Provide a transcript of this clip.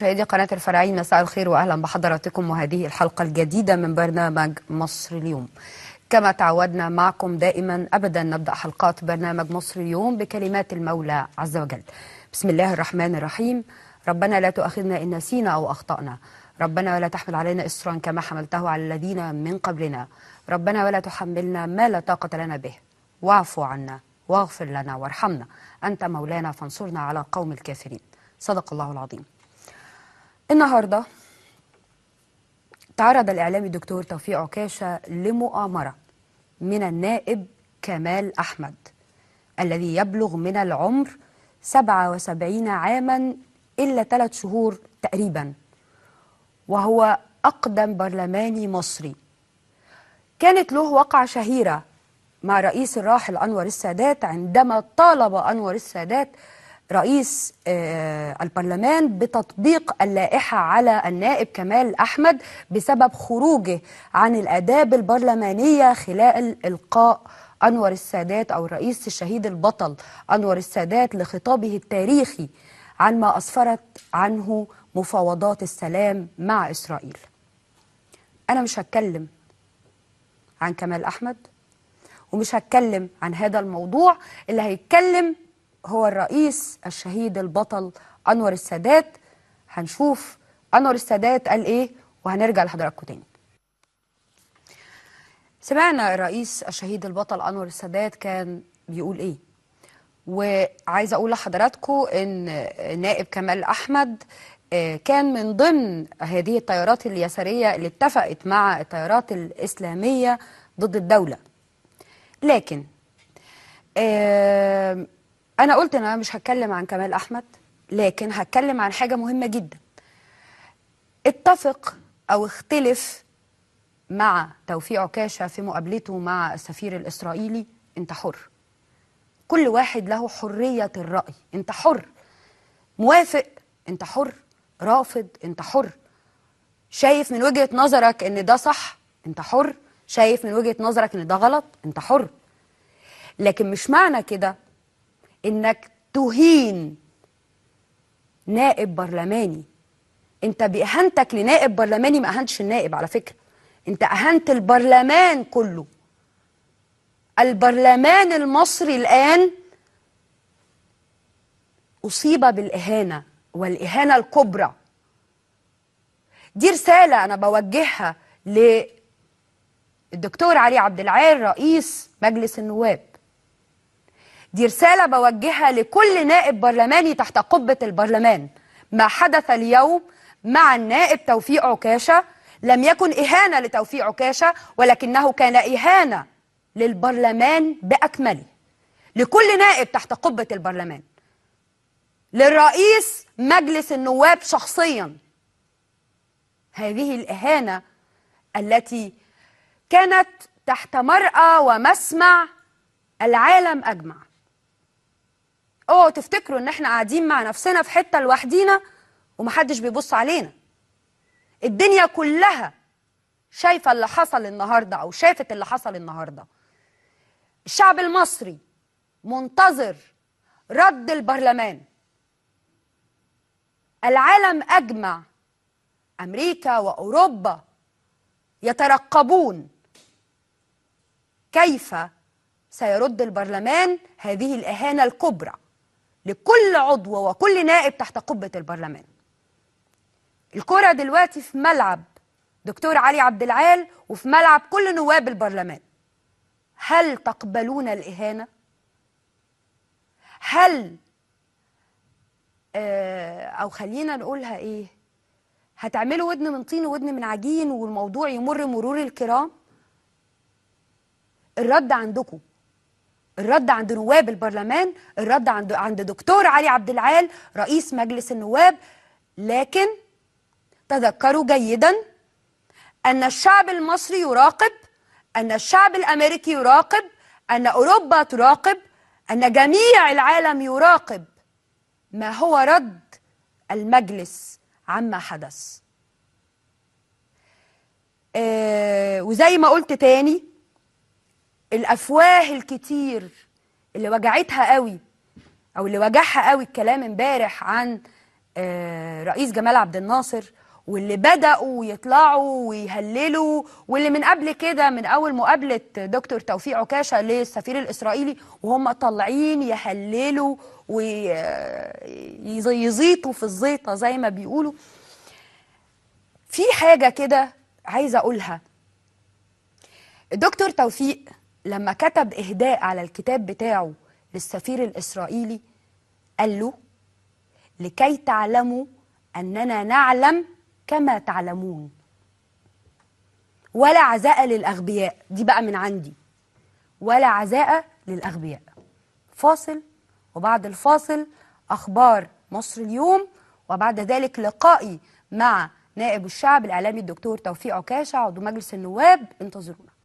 مشاهدي قناة الفراعين، مساء الخير وأهلا بحضراتكم وهذه الحلقة الجديدة من برنامج مصر اليوم. كما تعودنا معكم دائما أبدا نبدأ حلقات برنامج مصر اليوم بكلمات المولى عز وجل. بسم الله الرحمن الرحيم. ربنا لا تؤاخذنا إن نسينا أو أخطأنا، ربنا ولا تحمل علينا إصرا كما حملته على الذين من قبلنا، ربنا ولا تحملنا ما لا طاقة لنا به، واعف عنا واغفر لنا وارحمنا، أنت مولانا فانصرنا على قوم الكافرين. صدق الله العظيم. النهاردة تعرض الإعلامي الدكتور توفيق عكاشة لمؤامرة من النائب كمال أحمد الذي يبلغ من العمر 77 عاما إلا 3 شهور تقريبا، وهو أقدم برلماني مصري. كانت له وقعة شهيرة مع رئيس الراحل أنور السادات عندما طالب أنور السادات رئيس البرلمان بتطبيق اللائحة على النائب كمال أحمد بسبب خروجه عن الآداب البرلمانية خلال إلقاء أنور السادات أو الرئيس الشهيد البطل أنور السادات لخطابه التاريخي عن ما أسفرت عنه مفاوضات السلام مع إسرائيل. أنا مش هتكلم عن كمال أحمد ومش هتكلم عن هذا الموضوع، اللي هيتكلم هو الرئيس الشهيد البطل أنور السادات. هنشوف أنور السادات قال إيه وهنرجع لحضراتكم تاني. سمعنا الرئيس الشهيد البطل أنور السادات كان بيقول إيه، وعايزة أقول لحضراتكم إن نائب كمال أحمد كان من ضمن هذه التيارات اليسارية اللي اتفقت مع التيارات الإسلامية ضد الدولة. لكن أنا قلت إن أنا مش هتكلم عن كمال أحمد، لكن هتكلم عن حاجة مهمة جدا. اتفق أو اختلف مع توفيق عكاشة في مقابلته مع السفير الإسرائيلي، أنت حر. كل واحد له حرية الرأي، أنت حر. موافق أنت حر، رافض أنت حر. شايف من وجهة نظرك إن ده صح أنت حر، شايف من وجهة نظرك إن ده غلط أنت حر. لكن مش معنى كده إنك تهين نائب برلماني. أنت بإهانتك لنائب برلماني ما أهنتش النائب، على فكرة أنت أهنت البرلمان كله. البرلمان المصري الآن أصيب بالإهانة والإهانة الكبرى. دي رسالة أنا بوجهها للدكتور علي عبد العال رئيس مجلس النواب. دي رسالة بوجهها لكل نائب برلماني تحت قبة البرلمان. ما حدث اليوم مع النائب توفيق عكاشة لم يكن إهانة لتوفيق عكاشة، ولكنه كان إهانة للبرلمان بأكمله، لكل نائب تحت قبة البرلمان، للرئيس مجلس النواب شخصيا. هذه الإهانة التي كانت تحت مرأى ومسمع العالم أجمع. اوعوا تفتكروا ان احنا قاعدين مع نفسنا في حتة لوحدينا ومحدش بيبص علينا. الدنيا كلها شايفة اللي حصل النهاردة او شافت اللي حصل النهاردة. الشعب المصري منتظر رد البرلمان. العالم أجمع، أمريكا وأوروبا يترقبون كيف سيرد البرلمان هذه الإهانة الكبرى لكل عضو وكل نائب تحت قبة البرلمان. الكرة دلوقتي في ملعب دكتور علي عبد العال وفي ملعب كل نواب البرلمان. هل تقبلون الإهانة؟ هل أو خلينا نقولها إيه، هتعملوا ودن من طين وودن من عجين والموضوع يمر مرور الكرام؟ الرد عندكم، الرد عند نواب البرلمان، الرد عند دكتور علي عبد العال رئيس مجلس النواب. لكن تذكروا جيدا أن الشعب المصري يراقب، أن الشعب الأمريكي يراقب، أن أوروبا تراقب، أن جميع العالم يراقب ما هو رد المجلس عما حدث. وزي ما قلت تاني، الأفواه الكتير اللي وجعتها قوي أو اللي وجعها قوي الكلام امبارح عن رئيس جمال عبد الناصر، واللي بدأوا يطلعوا ويهللوا، واللي من قبل كده من أول مقابلة دكتور توفيق عكاشة للسفير الإسرائيلي وهم طالعين يهللوا ويزيطوا في الزيطة زي ما بيقولوا. في حاجة كده عايزة أقولها. الدكتور توفيق لما كتب إهداء على الكتاب بتاعه للسفير الإسرائيلي قال له: لكي تعلموا أننا نعلم كما تعلمون، ولا عزاء للأغبياء. دي بقى من عندي، ولا عزاء للأغبياء. فاصل، وبعد الفاصل أخبار مصر اليوم، وبعد ذلك لقائي مع نائب الشعب الإعلامي الدكتور توفيق عكاشة عضو مجلس النواب. انتظرونا.